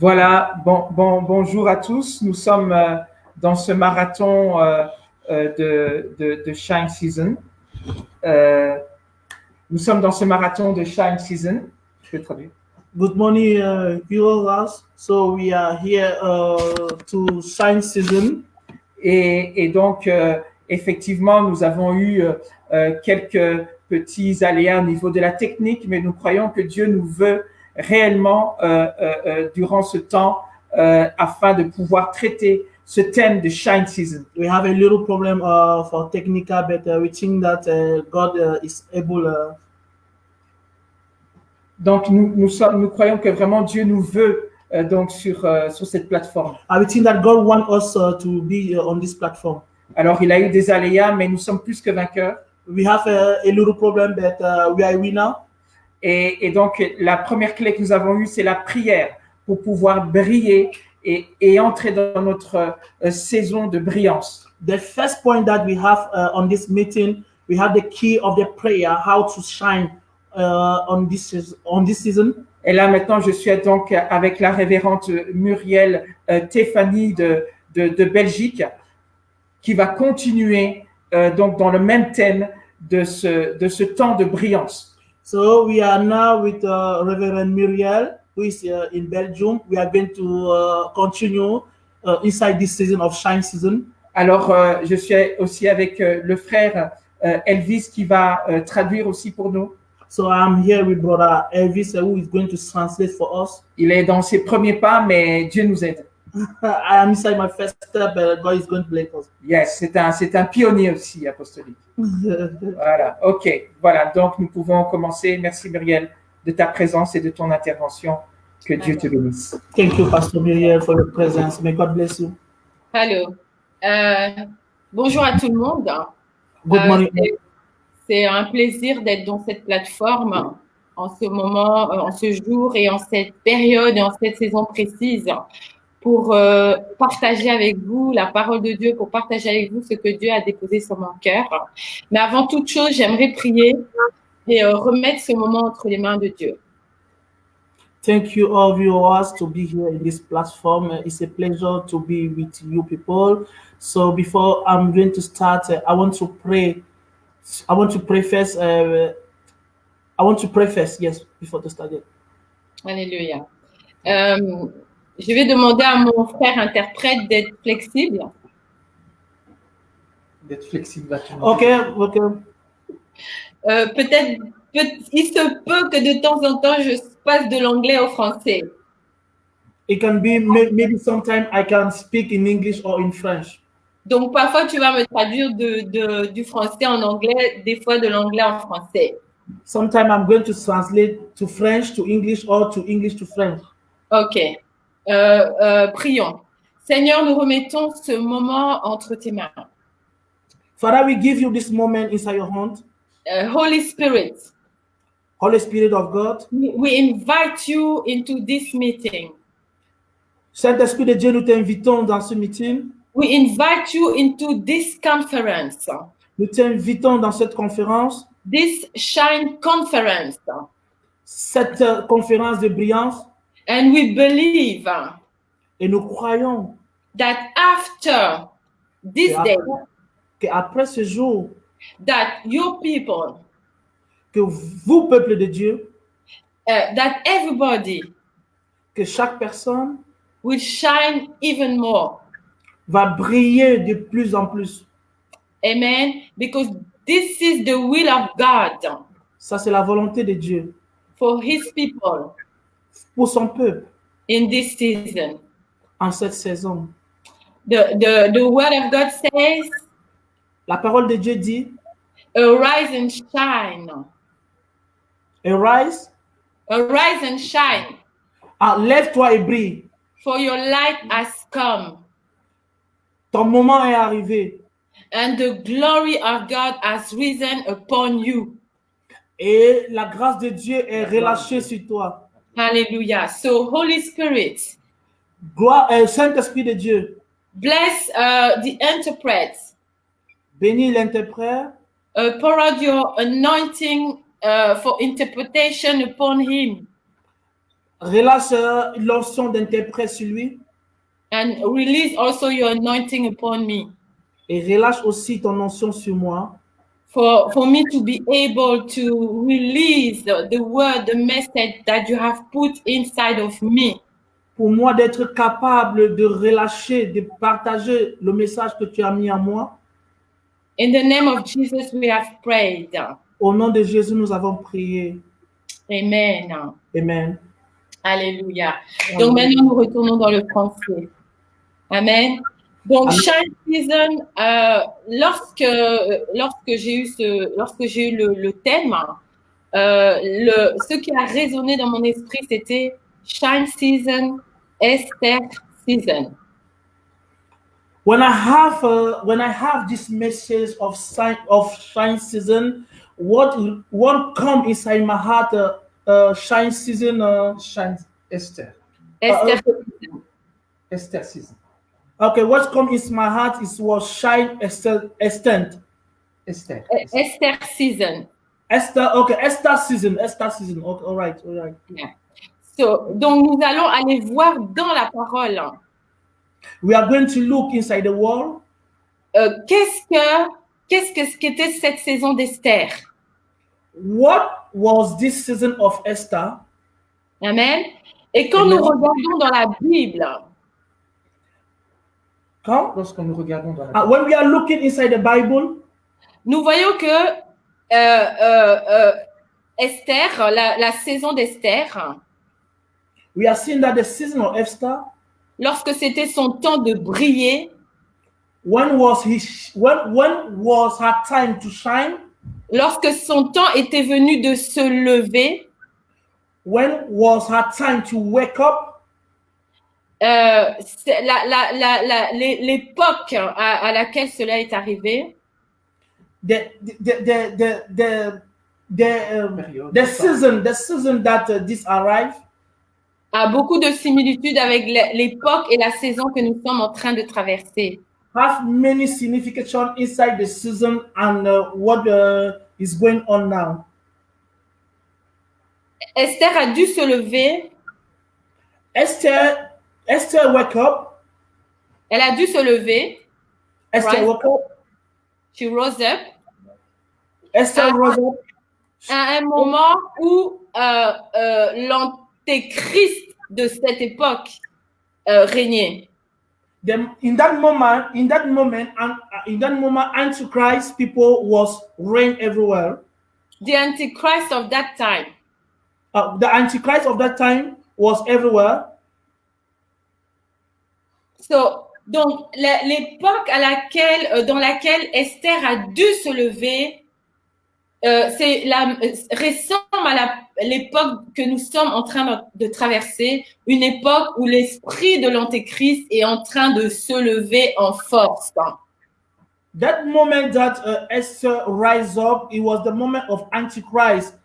Voilà, bonjour à tous. Nous sommes dans ce marathon de Shine Season. Nous sommes dans ce marathon de Shine Season. Je vais traduire. Good morning, viewers. So we are here to Shine Season. Et donc, effectivement, nous avons eu quelques petits aléas au niveau de la technique, mais nous croyons que Dieu nous veut réellement durant ce temps afin de pouvoir traiter ce thème de Shine Season. We have a little problem for technical, but we think that God is able. Donc, nous croyons que vraiment Dieu nous veut donc sur cette plateforme. We think that God wants us to be on this platform. Alors, il a eu des aléas, mais nous sommes plus que vainqueurs. We have a little problem, but we are winners. Et donc, la première clé que nous avons eue, c'est la prière pour pouvoir briller et entrer dans notre saison de brillance. The first point that we have on this meeting, we have the key of the prayer, how to shine on this season. Et là, maintenant, je suis donc avec la révérende Muriel Théphanie de Belgique, qui va continuer donc dans le même thème de ce temps de brillance. So we are now with Reverend Muriel, who is in Belgium. We are going to continue inside this season of Shine Season. Alors, je suis aussi avec le frère Elvis qui va traduire aussi pour nous. So I'm here with brother Elvis, who is going to translate for us. Il est dans ses premiers pas, mais Dieu nous aide. I am inside my first step, but God is going to bless us. Yes, c'est un pionnier aussi apostolique. Voilà, ok. Voilà, donc nous pouvons commencer. Merci Muriel de ta présence et de ton intervention. Que Dieu te bénisse. Thank you, Pastor Muriel, for your presence. May God bless you. Hello. Bonjour à tout le monde. Good morning. C'est un plaisir d'être dans cette plateforme en ce moment, en ce jour et en cette période et en cette saison précise pour partager avec vous la parole de Dieu, pour partager avec vous ce que Dieu a déposé sur mon cœur. Mais avant toute chose, j'aimerais prier et remettre ce moment entre les mains de Dieu. Thank you, all viewers, to be here in this platform. It's a pleasure to be with you people. So before I'm going to start, I want to pray. I want to preface. Yes, before to start it. Alléluia. Je vais demander à mon frère interprète d'être flexible. D'être flexible. Ok. Peut-être, il se peut que de temps en temps, je passe de l'anglais au français. It can be maybe sometimes I can speak in English or in French. Donc, parfois, tu vas me traduire du français en anglais, des fois de l'anglais en français. Sometimes I'm going to translate to French to English or to English to French. Ok. Prions. Seigneur, nous remettons ce moment entre tes mains. Father, we give you this moment inside your hand. Holy Spirit. Holy Spirit of God. We invite you into this meeting. Saint-Esprit de Dieu, nous t'invitons dans ce meeting. We invite you into this conference. Nous t'invitons dans cette conférence. This Shine Conference. Cette conférence de brillance. And we believe. Et nous croyons. That after this day. Qu'après ce jour. That your people. Que vous, peuple de Dieu. That everybody. Que chaque personne. Will shine even more. Va briller de plus en plus. Amen. Because this is the will of God. Ça, c'est la volonté de Dieu. For his people. Pour son peuple. In this season. En cette saison. The word of God says. La parole de Dieu dit. Arise and shine. Arise. Arise and shine. Lève-toi et brille. For your light has come. Ton moment est arrivé. And the glory of God has risen upon you. Et la grâce de Dieu est relâchée sur toi. Hallelujah. So, Holy Spirit. Gloire, Saint-Esprit de Dieu. Bless the interpret. Bénis l'interprète. Pour out your anointing for interpretation upon him. relâche l'onction d'interprète sur lui and release also your anointing upon me et relâche aussi ton onction sur moi for me to be able to release the word, the message that you have put inside of me. pour moi d'être capable de relâcher, de partager le message que tu as mis en moi. In the name of Jesus, we have prayed. Au nom de Jésus, nous avons prié. Amen. Amen. Alléluia. Donc maintenant, nous retournons dans le français. Amen. Donc, Shine Season, lorsque j'ai eu le thème, ce qui a résonné dans mon esprit, c'était Shine Season, Esther Season. When I have this message of Shine Season, what come inside my heart? Shine Season, Shine Esther. Esther. Esther season. Okay, what come in my heart was Shine Esther. Esther. Esther Season. Esther, okay, Esther Season. Okay, all right. Yeah. So, donc nous allons aller voir dans la parole. We are going to look inside the word. Qu'est-ce qu'était cette saison d'Esther? What was this season of Esther? Amen. Et quand nous regardons dans la Bible, lorsque nous regardons dans la Bible, when we are looking inside the Bible, nous voyons que Esther, la saison d'Esther, we are seeing that the season of Esther, lorsque c'était son temps de briller, when was her time to shine? Lorsque son temps était venu de se lever, when was her time to wake up? L'époque à laquelle cela est arrivé, the season that this arrived, a beaucoup de similitudes avec l'époque et la saison que nous sommes en train de traverser. Have many signification inside the season and what is going on now. Esther a dû se lever. Esther woke up. Elle a dû se lever. Esther woke up. She rose up. Esther rose up. À un moment où l'antéchrist de cette époque régnait. In that moment, Antichrist people was reign everywhere. The Antichrist of that time. The Antichrist of that time was everywhere. So, donc l'époque dans laquelle Esther a dû se lever, ressemble à l'époque que nous sommes en train de traverser, une époque où l'esprit de l'Antéchrist est en train de se lever en force. That moment that Esther rise up, it was the moment of Antichrist.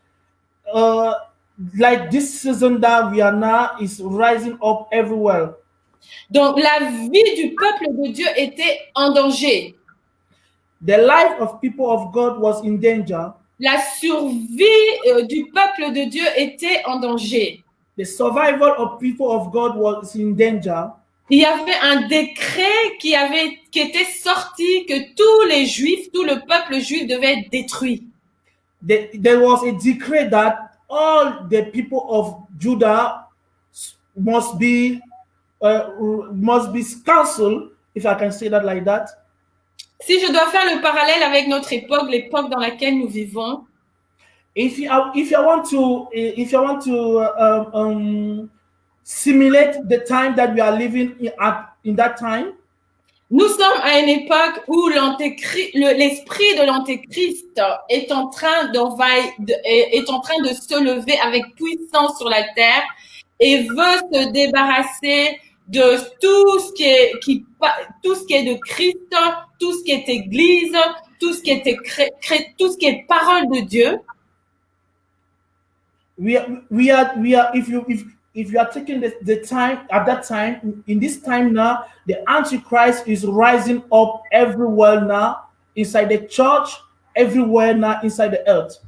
Like this season that we are now is rising up everywhere. Donc la vie du peuple de Dieu était en danger. The life of people of God was in danger. La survie du peuple de Dieu était en danger. The survival of people of God was in danger. Il y avait un décret qui était sorti que tous les Juifs, tout le peuple juif devait être détruit. There was a decree that all the people of Judah must be cancelled, if I can say that like that. Si je dois faire le parallèle avec notre époque, l'époque dans laquelle nous vivons, if you want to simulate the time that we are living in that time, nous sommes à une époque où l'esprit de l'antéchrist est en train de se lever avec puissance sur la terre et veut se débarrasser de tout ce qui est de Christ, tout ce qui est Église, tout ce qui est parole de Dieu. If you are taking the time at that time, in this time now, the Antichrist is rising up everywhere now, inside the church, everywhere now, inside the earth.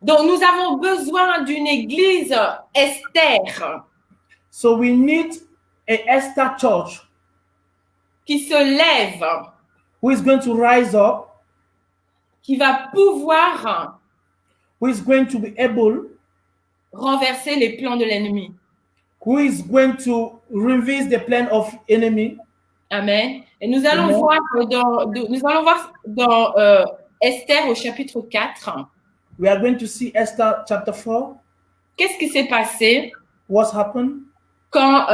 Donc, nous avons besoin d'une église Esther So we need a Esther church qui se lève, who is going to rise up, qui va pouvoir who is going to be able, renverser les plans de l'ennemi. who is going to reverse the plan of enemy. Amen. Et nous allons Amen. voir dans Esther au chapitre 4. We are going to see Esther chapter 4. Qu'est-ce qui s'est passé What's happened? quand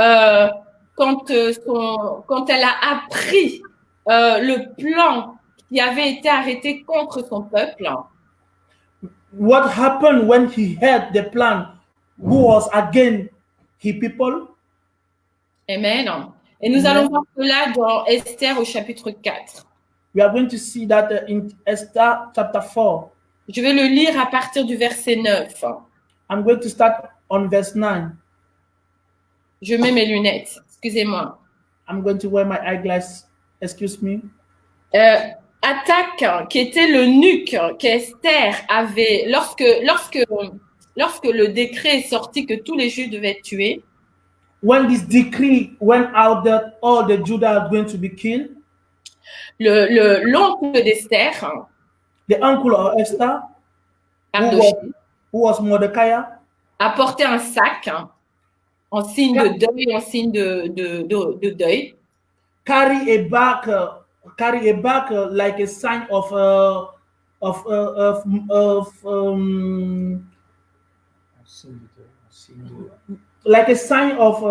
elle a appris le plan qui avait été arrêté contre son peuple. What happened when he heard the plan who was against his people? Amen. Et nous allons voir cela dans Esther au chapitre 4. We are going to see that in Esther chapter 4. Je vais le lire à partir du verset 9. I'm going to start on verse 9. Je mets mes lunettes, excusez-moi. I'm going to wear my eyeglass. Excuse me. Attaque, qui était l'eunuque qu'Esther avait lorsque le décret est sorti que tous les Juifs devaient être tués. When this decree went out that all the Judah are going to be killed, l'oncle d'Esther, the uncle of Esther, who was Mordecai, a porté un sac en signe de deuil, en signe de deuil. Carry a bag like a sign of like a sign of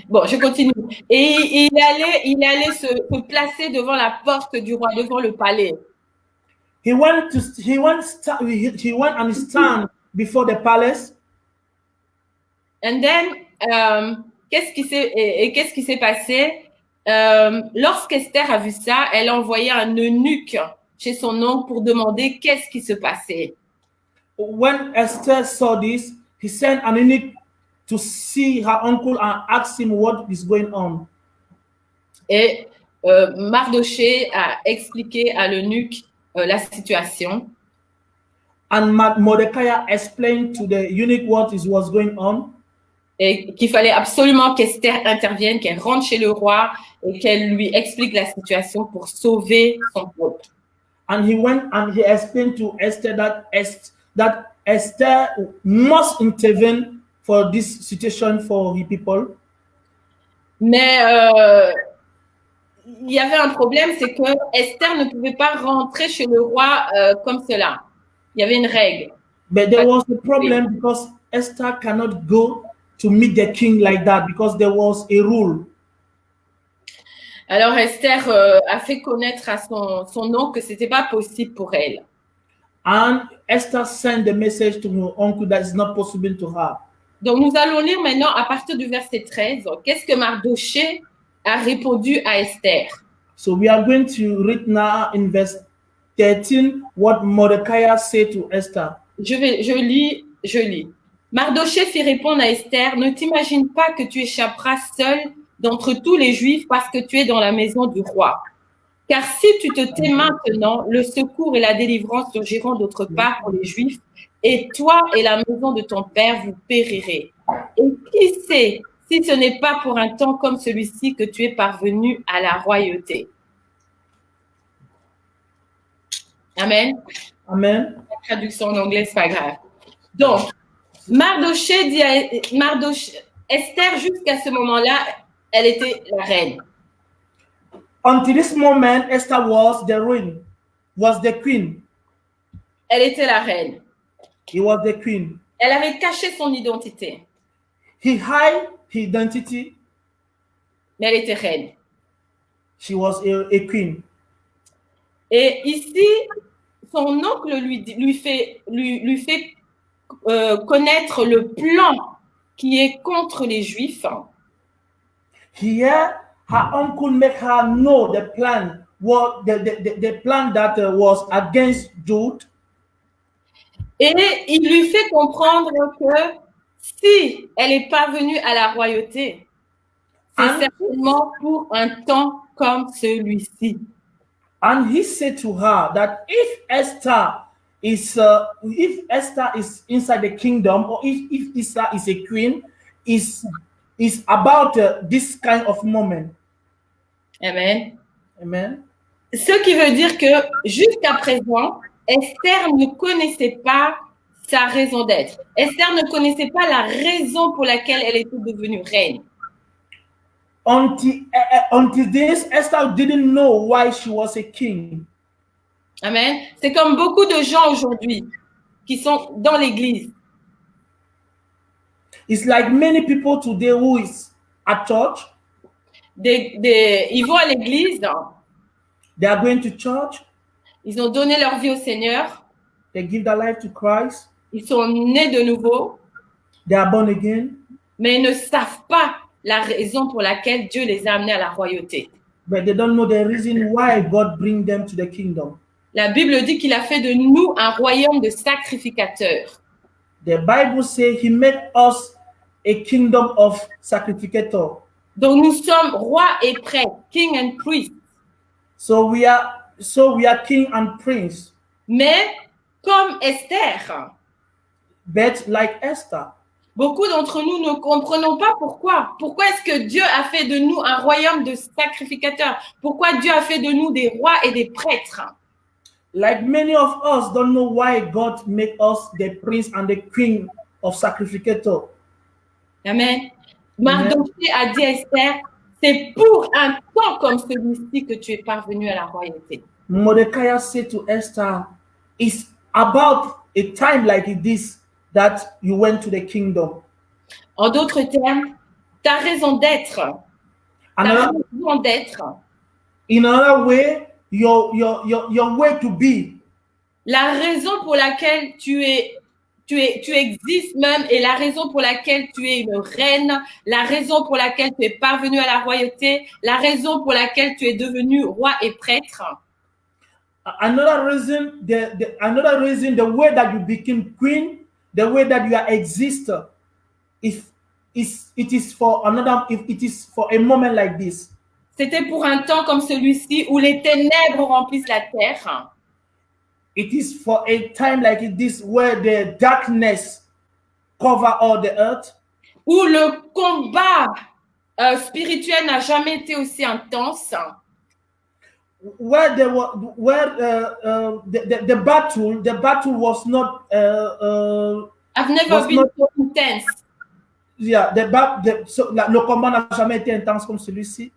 Bon, je continue. Et il allait se placer devant la porte du roi, devant le palais. He went and stand before the palace. And then, qu'est-ce qui s'est passé? Lorsqu'Esther a vu ça, elle a envoyé un eunuque chez son oncle pour demander qu'est-ce qui se passait. When Esther saw this, he sent an eunuch to see her uncle and ask him what is going on. Et Mardochée a expliqué à l'eunuque la situation. And Mordecai explained to the eunuch what was going on. Et qu'il fallait absolument qu'Esther intervienne, qu'elle rentre chez le roi et qu'elle lui explique la situation pour sauver son peuple. And he went and he explained to Esther that Esther must intervene for this situation for his people. Mais il y avait un problème, c'est que Esther ne pouvait pas rentrer chez le roi comme cela. Il y avait une règle. But there was a problem because Esther cannot go to meet the king like that because there was a rule. Alors Esther a fait connaître à son oncle que c'était pas possible pour elle. And Esther sent the message to her uncle that is not possible to her. Donc nous allons lire maintenant à partir du verset 13. Qu'est-ce que Mardochée a répondu à Esther? So we are going to read now in verse 13 what Mordecai said to Esther. Je lis. Mardochée fit répondre à Esther, ne t'imagine pas que tu échapperas seul d'entre tous les Juifs parce que tu es dans la maison du roi. Car si tu te tais maintenant, le secours et la délivrance surgiront d'autre part pour les Juifs, et toi et la maison de ton père, vous périrez. Et qui sait si ce n'est pas pour un temps comme celui-ci que tu es parvenu à la royauté. Amen. Amen. La traduction en anglais, c'est pas grave. Donc, Mardochée dit à Esther, jusqu'à ce moment-là, elle était la reine. Until this moment, Esther was the queen. Elle était la reine. He was the queen. Elle avait caché son identité. He hid his identity. Mais elle était reine. She was a queen. Et ici, son oncle lui fait connaître le plan qui est contre les Juifs. Here, her uncle made her know the plan, the plan that was against Jude. Et il lui fait comprendre que si elle est parvenue à la royauté, c'est certainement pour un temps comme celui-ci. And he said to her that if Esther is inside the kingdom, or if Esther is a queen, is about this kind of moment. Amen. Amen. Ce qui veut dire que jusqu'à présent, Esther ne connaissait pas sa raison d'être. Esther ne connaissait pas la raison pour laquelle elle était devenue reine. Until this, Esther didn't know why she was a king. Amen. C'est comme beaucoup de gens aujourd'hui qui sont dans l'église. It's like many people today who is at church. Ils vont à l'église. They are going to church. Ils ont donné leur vie au Seigneur. They give their life to Christ. Ils sont nés de nouveau. They are born again. Mais ils ne savent pas la raison pour laquelle Dieu les a amenés à la royauté. But they don't know the reason why God bring them to the kingdom. La Bible dit qu'il a fait de nous un royaume de sacrificateurs. The Bible says he made us a kingdom of sacrificators. Donc nous sommes rois et prêtres, king and priest. So we are king and prince. Mais comme Esther, but like Esther, beaucoup d'entre nous ne comprenons pas pourquoi. Pourquoi est-ce que Dieu a fait de nous un royaume de sacrificateurs? Pourquoi Dieu a fait de nous des rois et des prêtres? Like many of us don't know why God made us the prince and the king of sacrificators. Amen. Mardochée a dit à Esther, c'est pour un temps comme celui-ci que tu es parvenu à la royauté. Mordecai said to Esther, it's about a time like this that you went to the kingdom. En d'autres termes, ta raison d'être. In another way, your way to be. La raison pour laquelle tu existes même, et la raison pour laquelle tu es une reine, la raison pour laquelle tu es parvenu à la royauté, la raison pour laquelle tu es devenu roi et prêtre. Another reason, the way that you became queen, the way that you are exist, it is for a moment like this. C'était pour un temps comme celui-ci où les ténèbres remplissent la terre. It is for a time like this where the darkness cover all the earth. Où le combat spirituel n'a jamais été aussi intense. Where the battle was not. I've never been so intense. Yeah, le combat n'a jamais été intense comme celui-ci.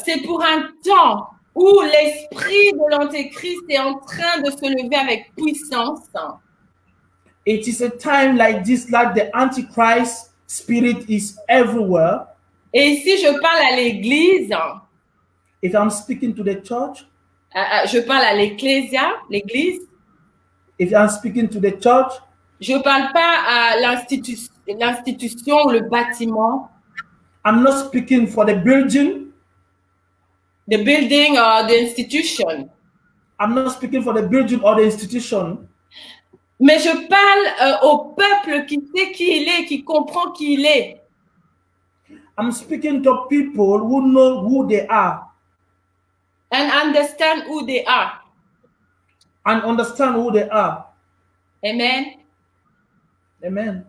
C'est pour un temps où l'esprit de l'Antéchrist est en train de se lever avec puissance. It is a time like this, like the Antichrist spirit is everywhere. Et ici, je parle à l'église. If I'm speaking to the church, je parle à l'ecclésia, l'église. If I'm speaking to the church, je parle pas à l'institution ou le bâtiment. I'm not speaking for the building. The building or the institution. I'm not speaking for the building or the institution. Mais je parle au peuple qui sait qui il est, qui comprend qui il est. I'm speaking to people who know who they are. And understand who they are. And understand who they are. Amen. Amen.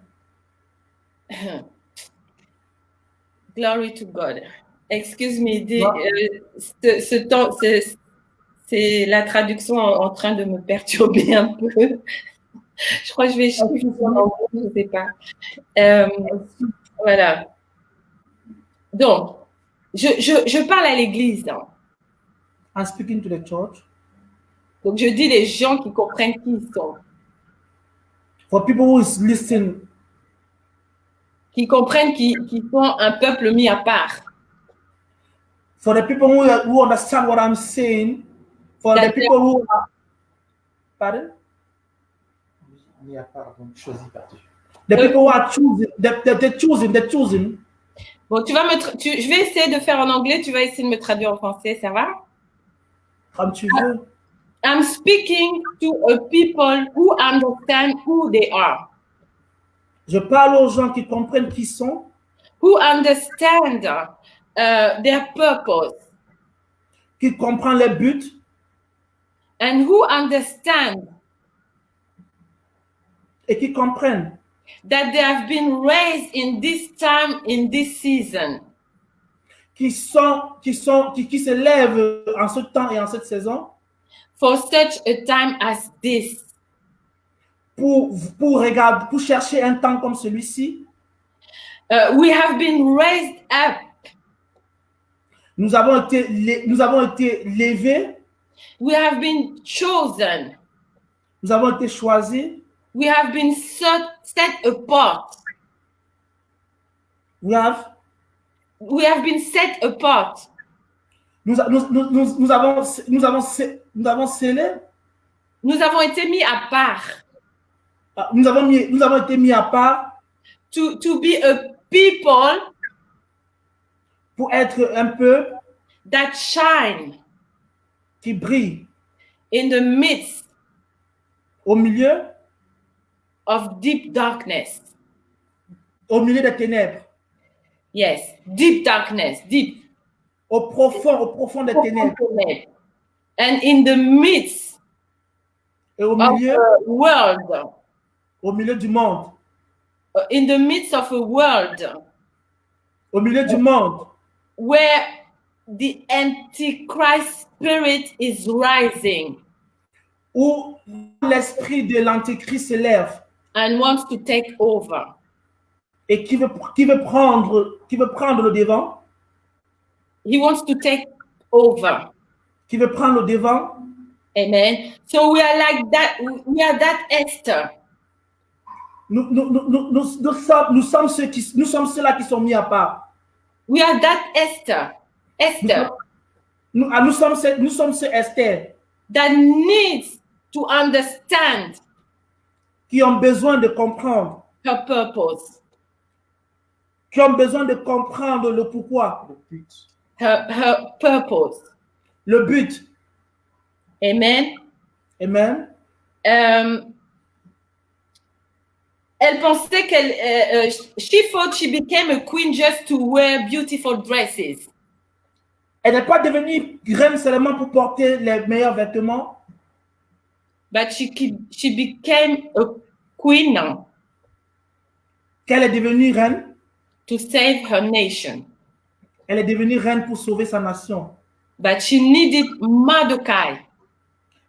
Glory to God. Excuse me, ce temps, c'est la traduction en train de me perturber un peu. Je crois que je vais changer en anglais, je ne sais pas. Voilà. Donc, je parle à l'église. I'm speaking to the church. Donc, je dis les gens qui comprennent qui ils sont. For people who is listening. Qui comprennent qu'ils sont un peuple mis à part. For the people who understand what I'm saying, for the people who are, pardon? The people who are choosing, they're choosing. Bon, je vais essayer de faire en anglais, tu vas essayer de me traduire en français, ça va? Comme tu veux. I'm speaking to a people who understand who they are. Je parle aux gens qui comprennent qui sont. Who understand their purpose. Qui comprennent le but. and who understand et qui comprennent that they have been raised in this time, in this season, qui se lèvent en ce temps et en cette saison for such a time as this. pour chercher un temps comme celui-ci. We have been raised up. Nous avons été levés, We have been chosen. nous avons été choisis, We have been set apart. we have We have been set apart. nous avons scellé, Nous avons été mis à part nous avons été mis à part to be a people pour être un peuple that shine qui brille in the midst au milieu of deep darkness. des ténèbres, Yes, deep darkness, deep. au profond des ténèbres, And in the midst et au of milieu a world, du monde, in the midst of a world au milieu du monde where the Antichrist spirit is rising où l'esprit de l'Antéchrist se lève and wants to take over. et qui veut prendre le devant, He wants to take over. qui veut prendre le devant. Amen. So we are like that. We are that Esther. Nous sommes ceux-là qui sont mis à part. We are that Esther. Esther Nous sommes ce Esther that needs to understand qui ont besoin de comprendre, her purpose, qui ont besoin de comprendre le pourquoi, her purpose. le but. Amen. Amen. Elle pensait she thought she became a queen just to wear beautiful dresses. Elle n'est pas devenue reine seulement pour porter les meilleurs vêtements, But she became a queen qu'elle est devenue reine. to save her nation. Elle est devenue reine pour sauver sa nation. But she needed Mordecai.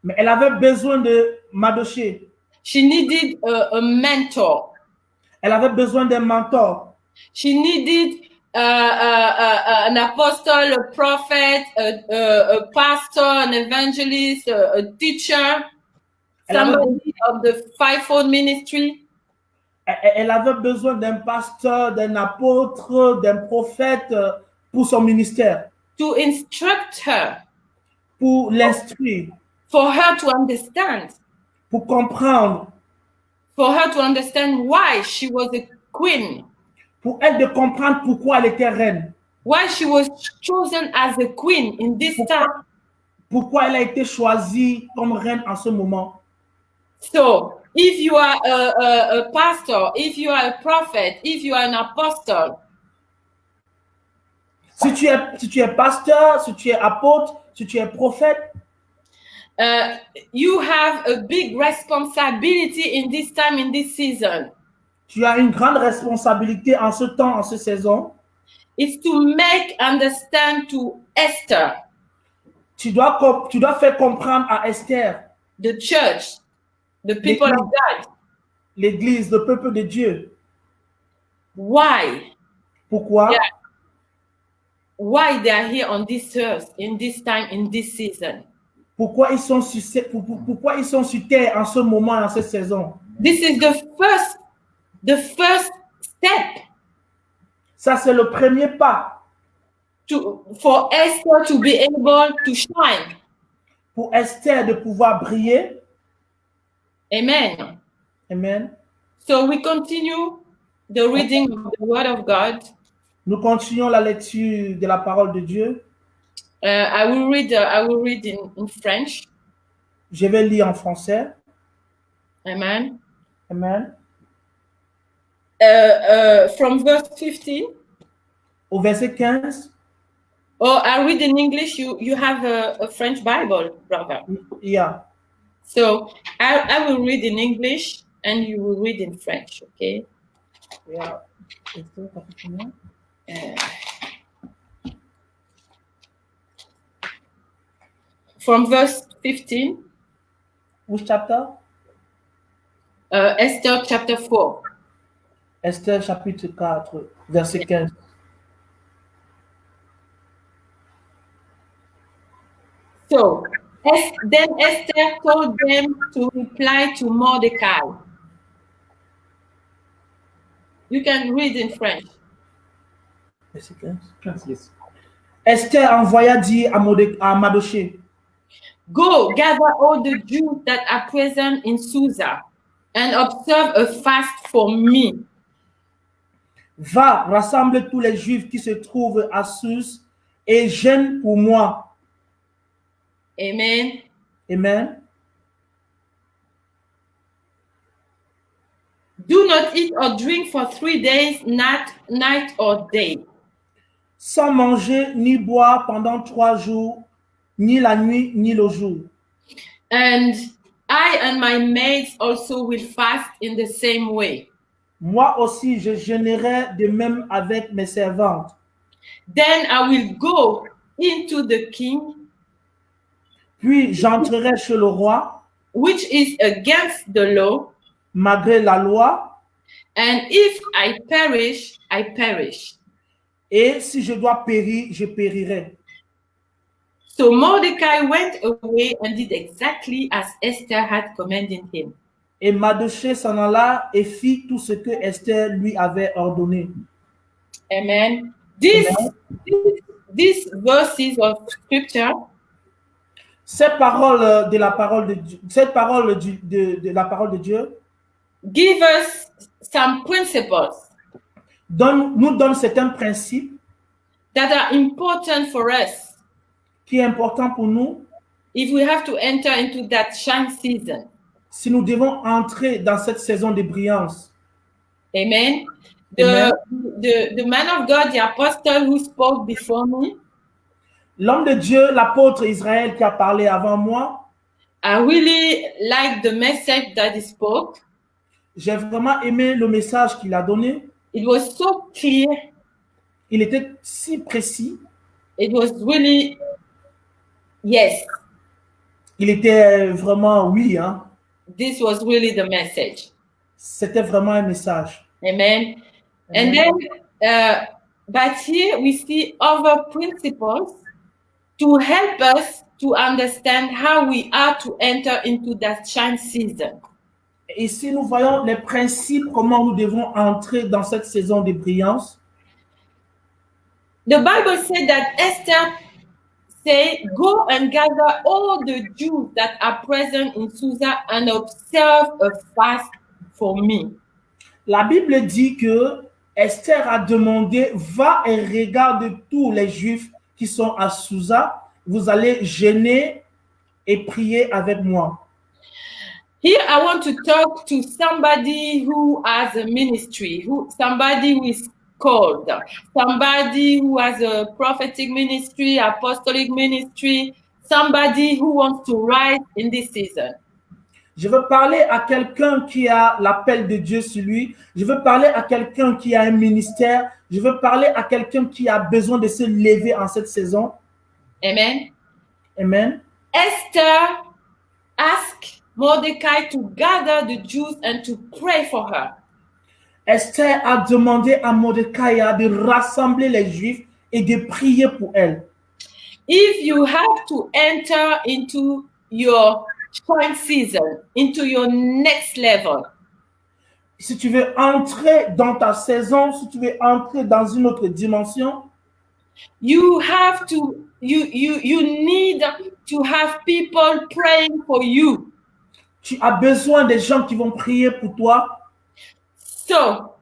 Mais elle avait besoin de Mardochée. She needed a mentor. Elle avait besoin d'un mentor. She needed an apostle, a prophet, a pastor, an evangelist, a teacher, somebody of the fivefold ministry. Elle avait besoin d'un pasteur, d'un apôtre, d'un prophète pour son ministère, To instruct her, pour l'instruire, for her to understand, pour comprendre, for her to understand why she was a queen, pour elle de comprendre pourquoi elle était reine, why she was chosen as a queen in this time. pourquoi elle a été choisie comme reine en ce moment. So, if you are a pastor, if you are a prophet, if you are an apostle, Si tu es pasteur, si tu es apôtre, si tu es prophète, you have a big responsibility in this time, in this season. tu as une grande responsabilité en ce temps, en cette saison. It's to make understand to Esther, Tu dois faire comprendre à Esther, the church, the people of God, l'Église, le peuple de Dieu. why Pourquoi? Yeah. Why they are here on this earth, in this time, in this season. Pourquoi ils sont sur terre en ce moment, en cette saison? This is the first step Ça, c'est le premier pas for Esther to be able to shine. pour Esther de pouvoir briller. Amen. Amen. So we continue the reading of the Word of God. Nous continuons la lecture de la parole de Dieu. I will read in French. Je vais lire en français. Amen. Amen. From verse 15. Au verset 15. Oh, I read in English. You have a French Bible, brother. Yeah. So I will read in English and you will read in French, okay? Yeah. From verse 15, Which chapter? Esther chapter 4. Esther chapitre 4, verset 15. So then Esther told them to reply to Mordecai. You can read in French. Verset 15. Yes. Esther envoya dire à Mardochée, Go, gather all the Jews that are present in Susa and observe a fast for me. va, rassemble tous les Juifs qui se trouvent à Suse et jeûne pour moi. Amen. Amen. Do not eat or drink for 3 days, night or day. Sans manger ni boire pendant 3 jours, ni la nuit ni le jour. And I and my maids also will fast in the same way. Moi aussi, je jeûnerai de même avec mes servantes. Then I will go into the king, Puis j'entrerai chez le roi, which is against the law, malgré la loi, and if I perish, I perish. et si je dois périr, je périrai. So Mordecai went away and did exactly as Esther had commanded him. Et Mardochée s'en alla et fit tout ce que Esther lui avait ordonné. Amen. These verses of scripture Cette parole de la parole de Dieu, cette parole de la parole de Dieu give us some principles nous donne certains principes that are important for us qui est important pour nous if we have to enter into that shine season. si nous devons entrer dans cette saison de brillance. Amen. Amen. The man of God, the apostle who spoke before me, L'homme de Dieu, l'apôtre Israël qui a parlé avant moi, I really liked the message that he spoke. j'ai vraiment aimé le message qu'il a donné. It was so clear. Il était si précis. It was really, yes, Il était vraiment oui, hein. this was really the message. C'était vraiment un message. Amen. And then, but here we see other principles to help us to understand how we are to enter into that shine season. Ici, nous voyons les principes, comment nous devons entrer dans cette saison de brillance. The Bible said that Esther said, go and gather all the Jews that are present in Susa and observe a fast for me. La Bible dit que Esther a demandé, va et regarde tous les Juifs qui sont à Susa, vous allez jeûner et prier avec moi. Here I want to talk to somebody who has a ministry, somebody who is called, somebody who has a prophetic ministry, apostolic ministry, somebody who wants to rise in this season. Je veux parler à quelqu'un qui a l'appel de Dieu sur lui. Je veux parler à quelqu'un qui a un ministère. Je veux parler à quelqu'un qui a besoin de se lever en cette saison. Amen. Amen. Esther asked Mordecai to gather the Jews and to pray for her. Esther a demandé à Mordecai de rassembler les Juifs et de prier pour elle. If you have to enter into your shine season, into your next level, si tu veux entrer dans ta saison, si tu veux entrer dans une autre dimension, you have to, you need to have people praying for you. Tu as besoin des gens qui vont prier pour toi. So,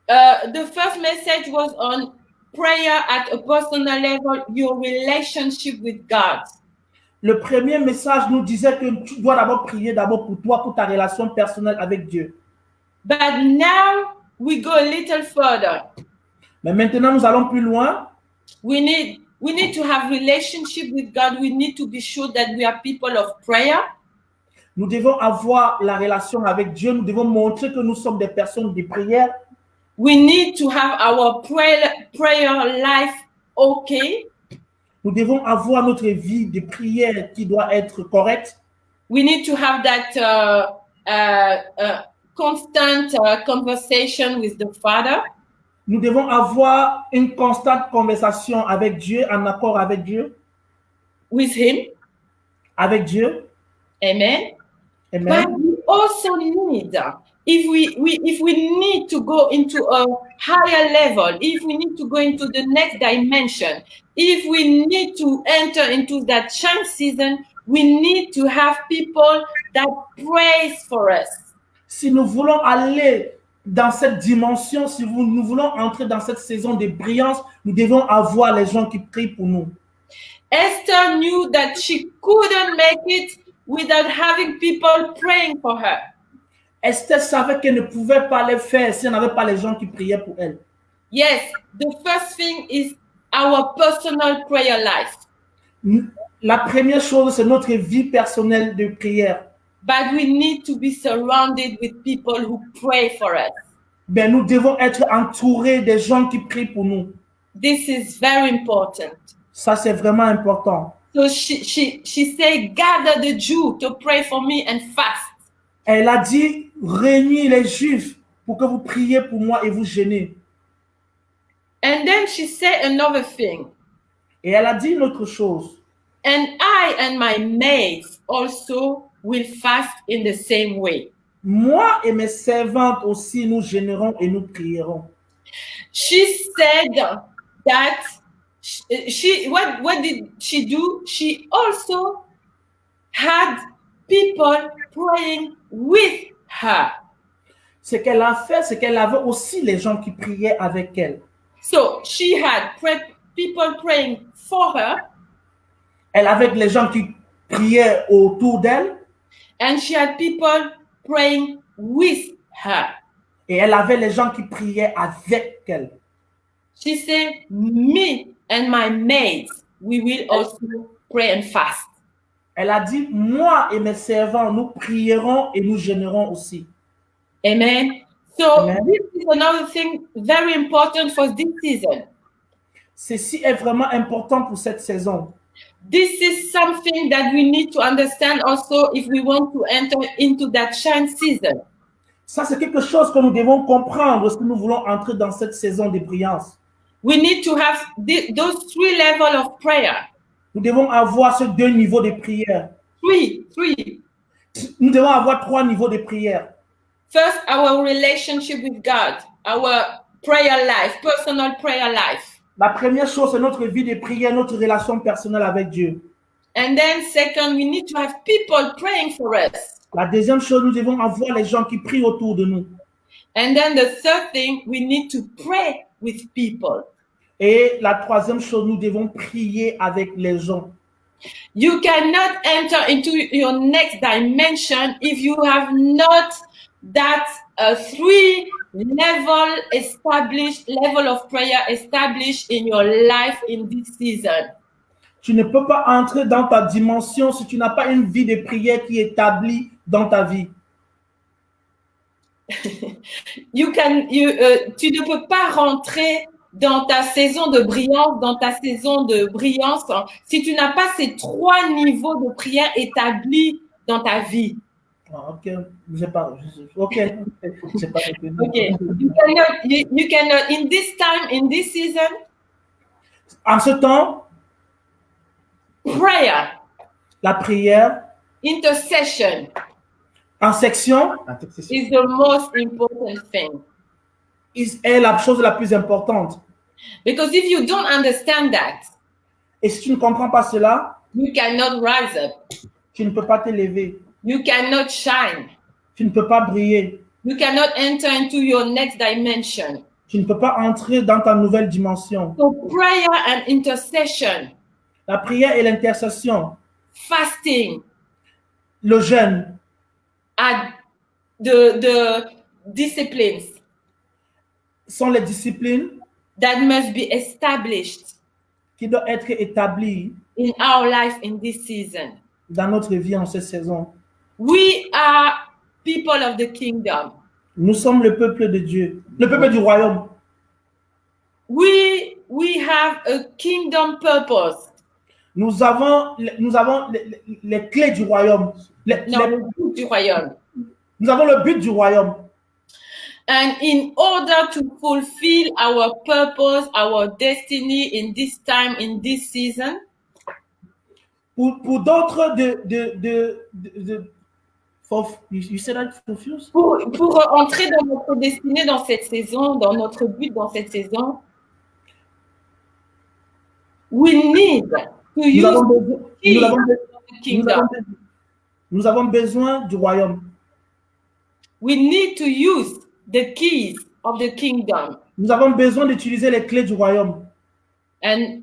the first message was on prayer at a personal level, your relationship with God. Le premier message nous disait que tu dois d'abord prier d'abord pour toi, pour ta relation personnelle avec Dieu. But now we go a little further. Mais maintenant, nous allons plus loin. We need We need to have relationship with God. We need to be sure that we are people of prayer. Nous devons avoir la relation avec Dieu. Nous devons montrer que nous sommes des personnes de prière. We need to have our prayer life okay. Nous devons avoir notre vie de prière qui doit être correcte. We need to have that constant conversation with the Father. Nous devons avoir une constante conversation avec Dieu, en accord avec Dieu, With Him. avec Dieu. Amen. Amen. But we also need, if we need to go into a higher level, if we need to go into the next dimension, if we need to enter into that shine season, we need to have people that prays for us. Si nous voulons aller dans cette dimension, si nous voulons entrer dans cette saison de brillance, nous devons avoir les gens qui prient pour nous. Esther knew that she couldn't make it without having people praying for her. Esther savait qu'elle ne pouvait pas le faire si elle n'avait pas les gens qui priaient pour elle. Yes, the first thing is our personal prayer life. La première chose, c'est notre vie personnelle de prière. But we need to be surrounded with people who pray for us. Ben, nous devons être entourés des gens qui prient pour nous. This is very important. Ça, c'est vraiment important. So she said, gather the Jew to pray for me and fast. Elle a dit, réunis les Juifs pour que vous priez pour moi et vous jeûnez. And then she said another thing. Et elle a dit une autre chose. And I and my maids also will fast in the same way. Moi et mes servantes aussi, nous jeûnerons et nous prierons. She said that what did she do? She also had people praying with her. Ce qu'elle a fait, c'est qu'elle avait aussi les gens qui priaient avec elle. So she had people praying for her. Elle avait les gens qui priaient autour d'elle. And she had people praying with her. Et elle avait les gens qui priaient avec elle. She said, me and my maids, we will also pray and fast. Elle a dit, moi et mes servants, nous prierons et nous jeûnerons aussi. Amen. So Amen. This is another thing very important for this season. Ceci est vraiment important pour cette saison. This is something that we need to understand also if we want to enter into that shine season. Ça, c'est quelque chose que nous devons comprendre si nous voulons entrer dans cette saison de brillance. We need to have those 3 levels of prayer. Nous devons avoir ces 2 niveaux de prière. Three. Nous devons avoir 3 niveaux de prière. First, our relationship with God, our prayer life, personal prayer life. La première chose, c'est notre vie de prière, notre relation personnelle avec Dieu. And then second, we need to have people praying for us. La deuxième chose, nous devons avoir les gens qui prient autour de nous. And then the third thing, we need to pray with people. Et la troisième chose, nous devons prier avec les gens. You cannot enter into your next dimension if you have not that 3 level of prayer established in your life in this season. Tu ne peux pas entrer dans ta dimension si tu n'as pas une vie de prière qui est établie dans ta vie. Tu ne peux pas rentrer dans ta saison de brillance, si tu n'as pas ces 3 niveaux de prière établis dans ta vie. Ok, j'ai pas. Ok, j'ai pas. Okay, you cannot in this time, in this season. En ce temps, prayer, la prière, intercession, intercession is the most important thing. Est la chose la plus importante. Because if you don't understand that, et si tu ne comprends pas cela, you cannot rise up. Tu ne peux pas te lever. You cannot shine. Tu ne peux pas briller. You cannot enter into your next dimension. Tu ne peux pas entrer dans ta nouvelle dimension. So prayer and intercession. La prière et l'intercession. Fasting. Le jeûne. Are the disciplines. Sont les disciplines That must be established. qui doit être établi in our life in this season. dans notre vie en cette saison. We are people of the kingdom. Nous sommes le peuple de Dieu, le peuple du royaume. We have a kingdom purpose. Nous avons les clés du royaume. Le but du royaume. Nous avons le but du royaume. And in order to fulfill our purpose, our destiny in this time, in this season, Pour d'autres, you said that confused? Pour entrer dans notre destinée dans cette saison, dans notre but dans cette saison, we need to use the key of the kingdom. Nous avons besoin du royaume. We need to use the keys of the kingdom. Nous avons besoin d'utiliser les clés du royaume. And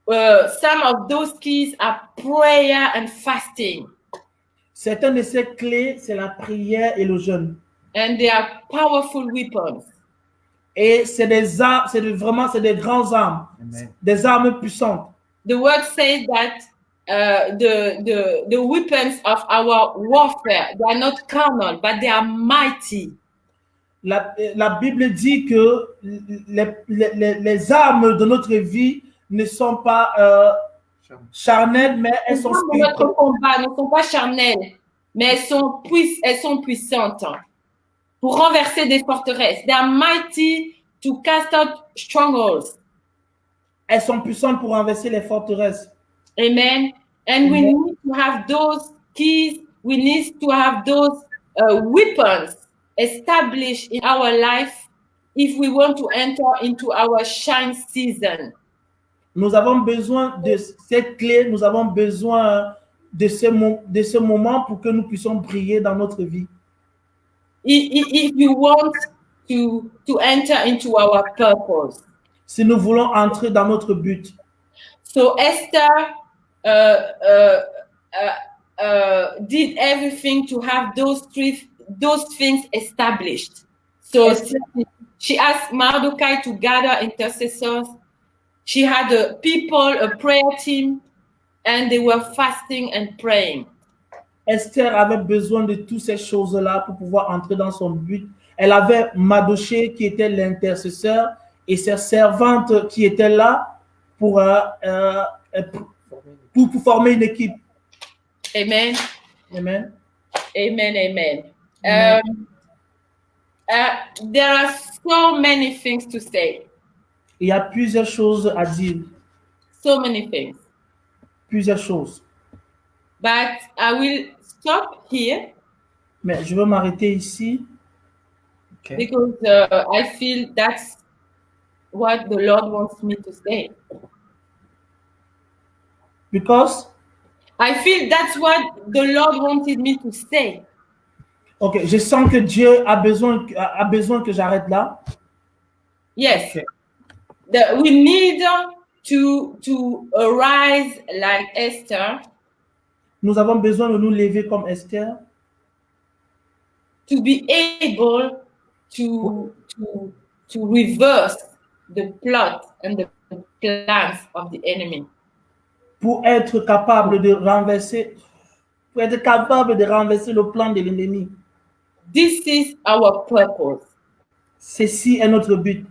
some of those keys are prayer and fasting. Certaines de ces clés, c'est la prière et le jeûne. And they are powerful weapons. Et c'est des armes, c'est des grands armes, des armes puissantes. The word says that the weapons of our warfare, they are not carnal, but they are mighty. La Bible dit que les armes de notre vie ne sont pas charnelles, mais elles sont spirituelles. Notre combat ne sont pas charnelles, mais elles sont puissantes pour renverser des forteresses. They are mighty to cast out strongholds. Elles sont puissantes pour renverser les forteresses. Amen. And we need to have those keys. We need to have those weapons established in our life if we want to enter into our shine season. Nous avons besoin de cette clé, nous avons besoin de ce moment pour que nous puissions briller dans notre vie. If you want to enter into our purpose. Si nous voulons entrer dans notre but. So Esther did everything to have those things established. So she asked Mardochai to gather intercessors. She had a prayer team, and they were fasting and praying. Esther avait besoin de toutes ces choses-là pour pouvoir entrer dans son but. Elle avait Mardochai qui était l'intercesseur et ses servantes qui étaient là pour former une équipe. Amen. Amen. Amen. Amen. There are so many things to say. Il y a plusieurs choses à dire. So many things. Plusieurs choses. But I will stop here. Mais je veux m'arrêter ici. Okay. Because I feel that's what the Lord wants me to say. Because? I feel that's what the Lord wanted me to say. Ok, je sens que Dieu a besoin que j'arrête là. Yes. Okay. We need to arise like Esther. Nous avons besoin de nous lever comme Esther. To be able to reverse the plot and the plans of the enemy. Pour être capable de renverser le plan de l'ennemi. This is our purpose. Ceci est notre but.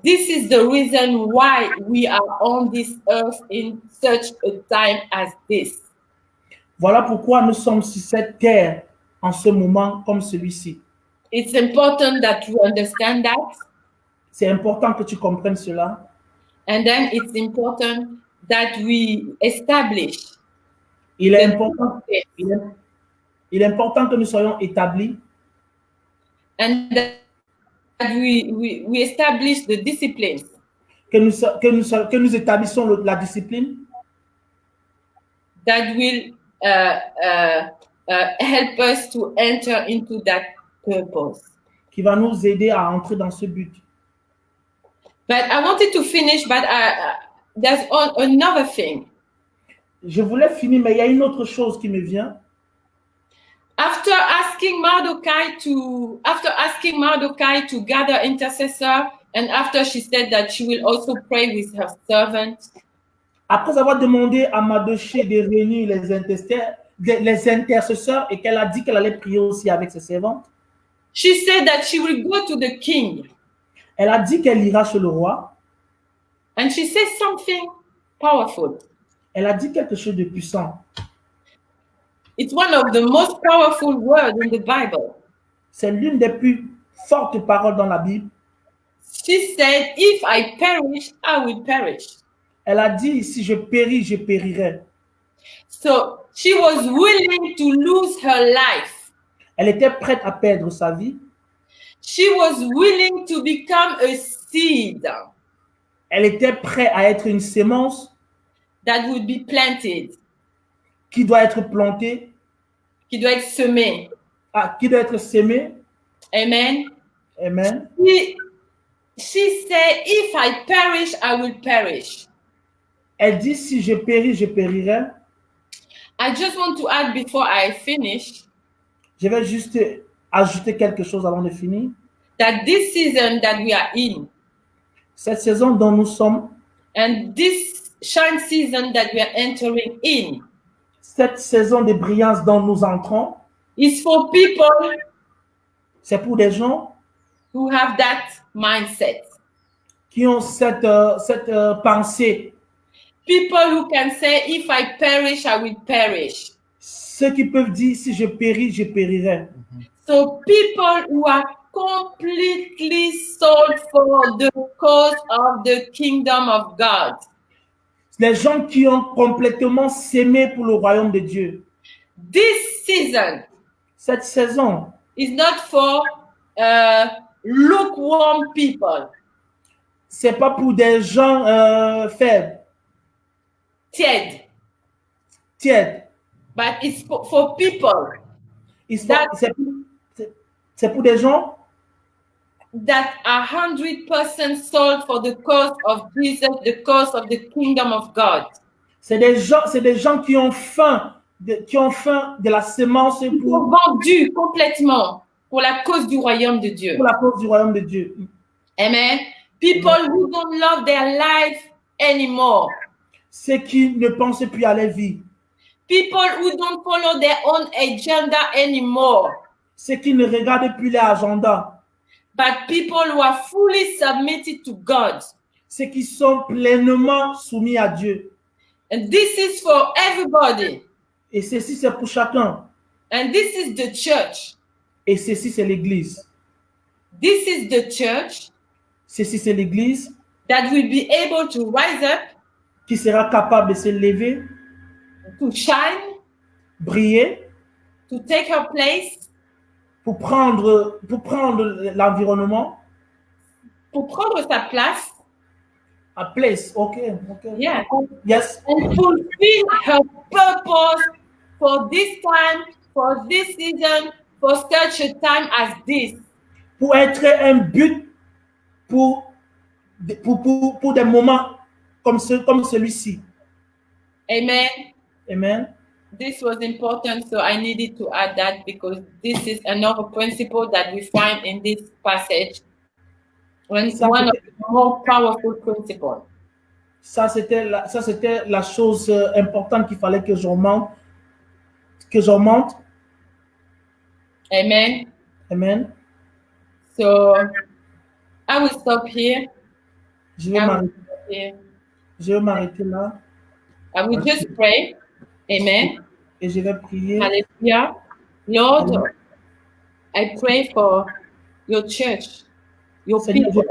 This is the reason why we are on this earth in such a time as this. Voilà pourquoi nous sommes sur cette terre en ce moment comme celui-ci. It's important that you understand that. C'est important que tu comprennes cela. And then it's important that we establish. Il est important que nous soyons établis. And that we establish the disciplines. Que nous établissons la discipline. That will help us to enter into that purpose. Qui va nous aider à entrer dans ce but. But I wanted to finish, but there's another thing. Je voulais finir, mais il y a une autre chose qui me vient. After asking Mardochai to gather intercessor, And after she said that she will also pray with her servant, Après avoir demandé à Mardochée de réunir les intercesseurs et qu'elle a dit qu'elle allait prier aussi avec ses servantes, she said that she will go to the king. elle a dit qu'elle ira chez le roi. And she said something powerful. Elle a dit quelque chose de puissant. It's one of the most powerful words in the Bible. C'est l'une des plus fortes paroles dans la Bible. She said, if I perish, I will perish. Elle a dit, si je péris, je périrai. So she was willing to lose her life. Elle était prête à perdre sa vie. She was willing to become a seed Elle était prête à être une sémence that would be planted, qui doit être plantée, qui doit être semée. qui doit être sémée. Amen. Amen. She said, if I perish, I will perish. Elle dit, si je péris, je périrai. I just want to add before I finish Je vais juste ajouter quelque chose avant de finir. that this season that we are in, Cette saison dont nous sommes, and this shine season that we are entering in, cette saison de brillance dont nous entrons, is for people c'est pour des gens who have that mindset. qui ont cette pensée. People who can say, if I perish, I will perish. Ceux qui peuvent dire, si je péris, je périrai. So people who are completely sold for the cause of the kingdom of God. Les gens qui ont complètement s'aimé pour le royaume de Dieu. This season Cette saison is not for lukewarm people, c'est pas pour des gens faibles, tièdes, tièdes. but it's for people C'est pour des gens that are 100% sold for the cause of Jesus, the cause of the kingdom of God. c'est des gens qui ont faim de la sémence Ils sont vendus complètement pour la cause du royaume de Dieu. pour la cause du royaume de Dieu. Amen. People who don't love their life anymore. Ceux qui ne pensent plus à leur vie. People who don't follow their own agenda anymore. Ceux qui ne regardent plus leur agenda. But people who are fully submitted to God. Ceux qui sont pleinement soumis à Dieu. And this is for everybody. Et ceci, c'est pour chacun. And this is the church. Et ceci, c'est l'Église. This is the church Ceci, c'est l'Église that will be able to rise up, qui sera capable de se lever, to shine, briller, to take her place, pour prendre l'environnement. pour prendre sa place. A place, okay. Yeah. Yes. And fulfill her purpose for this time, for this season, for such a time as this. Pour être un but pour des moments comme celui-ci. Amen. Amen. This was important, so I needed to add that because this is another principle that we find in this passage. One of the more powerful principles. Ça, c'était la chose importante qu'il fallait que j'augmente. Amen. Amen. So I will stop here. Je vais m'arrêter là. I will just pray. Amen. Et je vais prier. Hallelujah. Lord, I pray for your church, your people.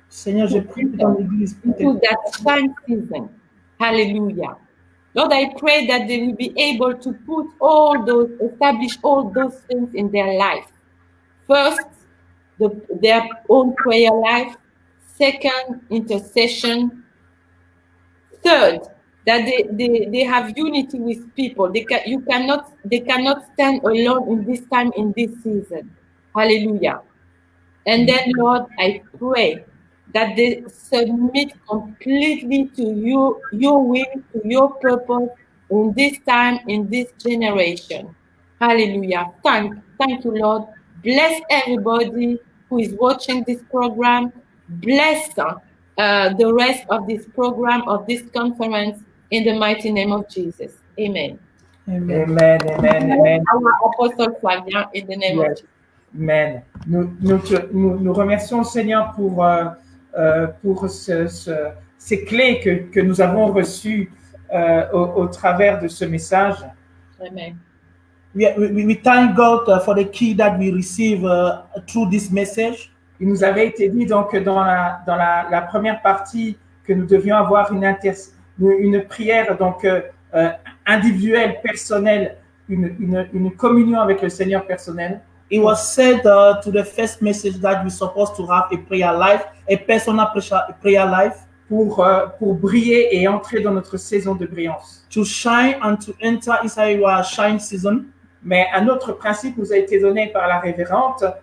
Seigneur, je prie dans l'église. Into that time season. Hallelujah. Lord, I pray that they will be able to establish all those things in their life. First, their own prayer life. Second, intercession. Third, that they have unity with people. They cannot stand alone in this time, in this season. Hallelujah. And then, Lord, I pray that they submit completely to your will, to your purpose in this time, in this generation. Hallelujah. Thank you, Lord. Bless everybody who is watching this program. bless the rest of this program, of this conference, in the mighty name of Jesus. Amen. Amen. Amen, amen, amen. Our Apostle Flavien, in the name of Yes. Jesus. Amen. Nous remercions le Seigneur pour ces clés que nous avons reçues au travers de ce message. Amen. We thank God for the key that we receive through this message. Il nous avait été dit donc dans la première partie que nous devions avoir une prière donc individuelle, personnelle, une communion avec le Seigneur personnel. It was said to the first message that we're supposed to have a prayer life, a personal prayer life, pour briller et entrer dans notre saison de brillance. to shine and to enter inside your shine season. Mais un autre principe nous a été donné par la révérende,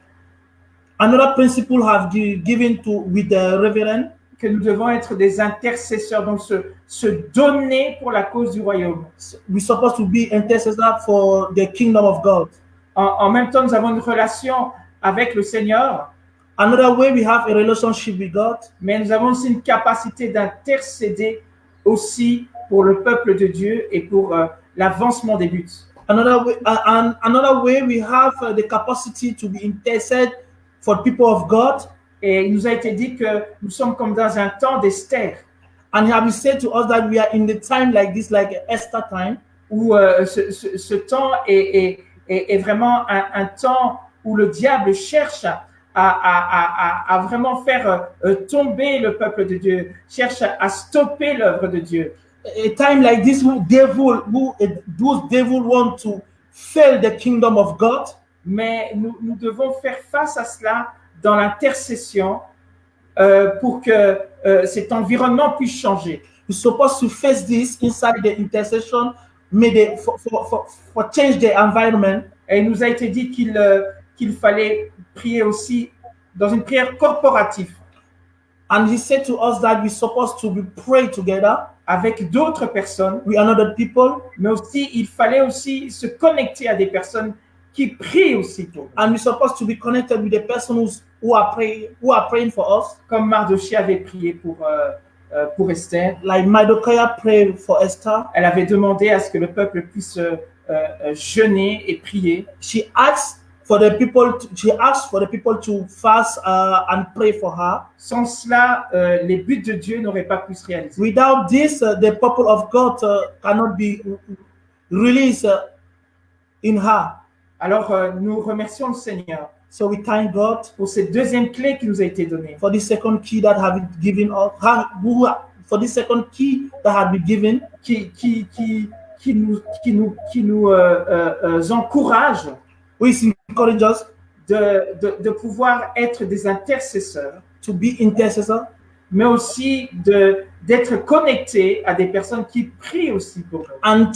Another principle have given to with the reverend, que nous devons être des intercesseurs, donc se donner pour la cause du royaume. we're supposed to be intercessor for the kingdom of God. En même temps, nous avons une relation avec le Seigneur, Another way we have a relationship with God, mais nous avons aussi une capacité d'intercéder aussi pour le peuple de Dieu et pour l'avancement des buts. another way we have the capacity to be intercede for people of God. Et il nous a été dit que nous sommes comme dans un temps d'Esther, And he has said to us that we are in the time like this, like Esther time, où ce temps est vraiment un temps où le diable cherche à vraiment faire tomber le peuple de Dieu, cherche à stopper l'œuvre de Dieu. a time like this those devil want to fail the kingdom of God. Mais nous devons faire face à cela dans l'intercession pour que cet environnement puisse changer. We're supposed to face this inside the intercession, for change the environment. Et il nous a été dit qu'il fallait prier aussi dans une prière corporative And he said to us that we're supposed to be pray together avec d'autres personnes, with another people, mais aussi il fallait aussi se connecter à des personnes qui prient aussi pour nous. and we're supposed to be connected with the persons who are praying for us. Comme Mardochée avait prié pour Esther, Like Mardochée prayed for Esther. elle avait demandé à ce que le peuple puisse jeûner et prier. She asked for the people to fast and pray for her. Sans cela, les buts de Dieu n'auraient pas pu se réaliser. Without this, the people of God cannot be released in her. Alors, nous remercions le Seigneur So we thank God pour cette deuxième clé qui nous a été donnée. for this second key that have been given us. For this second key that had been given, qui nous encourage which encourages us de pouvoir être des intercesseurs, to be intercessor, mais aussi d'être connectés à des personnes qui prient aussi pour nous. and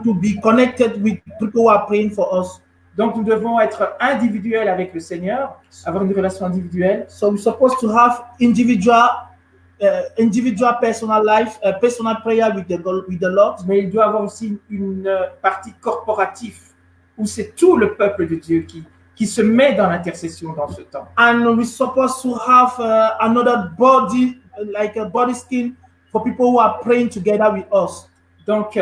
to be connected with people who are praying for us. Donc, nous devons être individuels avec le Seigneur, avoir une relation individuelle, So we're supposed to have individual personal life, personal prayer with the Lord. mais il doit y avoir aussi une partie corporative où c'est tout le peuple de Dieu qui se met dans l'intercession dans ce temps. And we're supposed to have another body, like a body skin, for people who are praying together with us. Donc,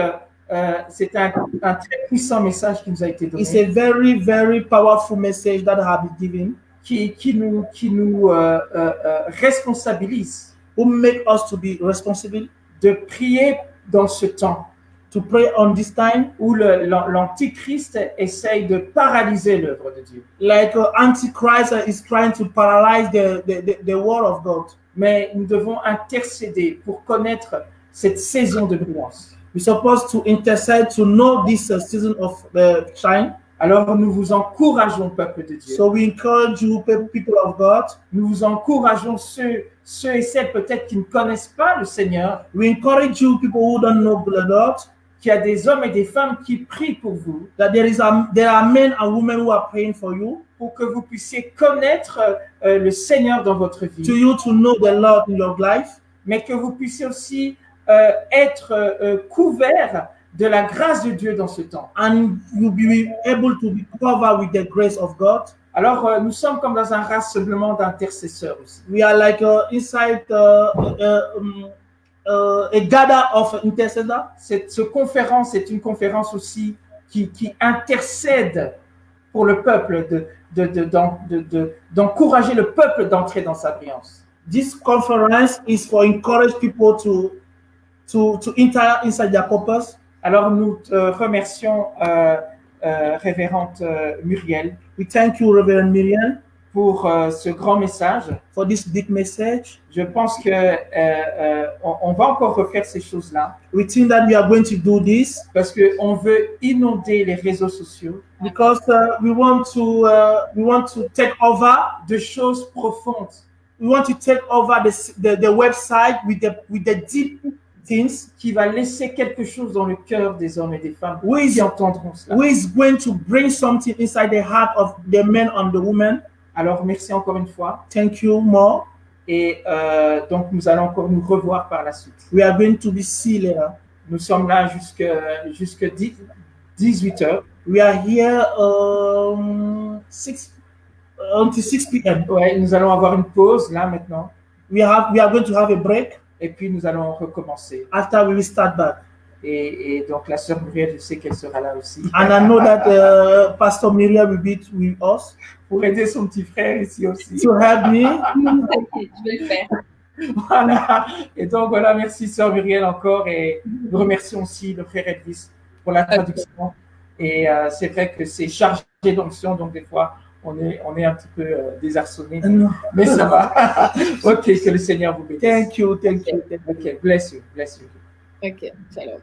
c'est un très puissant message qui nous a été donné, It's a very, very powerful message that has been given, qui nous responsabilise who make us to be responsible de prier dans ce temps to pray on this time. où l'Antichrist essaye de paralyser l'œuvre de Dieu. Like Antichrist is trying to paralyze the word of God. Mais nous devons intercéder pour connaître cette saison de brillance. We're supposed to intercede to know this season of shine. Alors nous vous encourageons, peuple de Dieu. So we encourage you, people of God. Nous vous encourageons ceux et celles peut-être qui ne connaissent pas le Seigneur, We encourage you, people who don't know the Lord, qu'il y a des hommes et des femmes qui prient pour vous, that there are men and women who are praying for you, pour que vous puissiez connaître le Seigneur dans votre to vie, you to know the Lord in your life, mais que vous puissiez aussi être couverts de la grâce de Dieu dans ce temps. and you'll be able to be covered with the grace of God. Alors, nous sommes comme dans un rassemblement d'intercesseurs aussi. We are like inside a gather of intercessors. Cette conférence est une conférence aussi qui intercède pour le peuple, d'encourager le peuple d'entrer dans sa brillance. This conference is for encourage people to enter inside their purpose. Alors, nous te remercions, révérende Muriel. We thank you, Reverend Miriam, pour ce grand message. for this big message. Je pense que on va encore refaire ces choses-là We think that we are going to do this parce que on veut inonder les réseaux sociaux because we want to take over. de choses profondes We want to take over the website with the deep things. qui va laisser quelque chose dans le cœur des hommes et des femmes Who is, qui entendront cela. who is going to bring something inside the heart of the men and the women. Alors merci encore une fois Thank you more. et donc nous allons encore nous revoir par la suite. We are going to be see later. Nous sommes là jusque 18h. We are here until 6 p.m. Ouais, nous allons avoir une pause là maintenant We are going to have a break. et puis nous allons recommencer. After we will start back. Et donc la sœur Muriel, je sais qu'elle sera là aussi And I know that Pastor Miriam will be with us pour aider son petit frère ici aussi. to help me. Je vais le faire. Voilà. Et donc voilà, merci sœur Muriel encore et nous remercions aussi le frère Elvis pour la traduction. Et c'est vrai que c'est chargé d'onction, donc des fois on est un petit peu désarçonné, mais ça va. Ok, que le Seigneur vous bénisse. Thank you. Ok, bless you. Ok, shalom.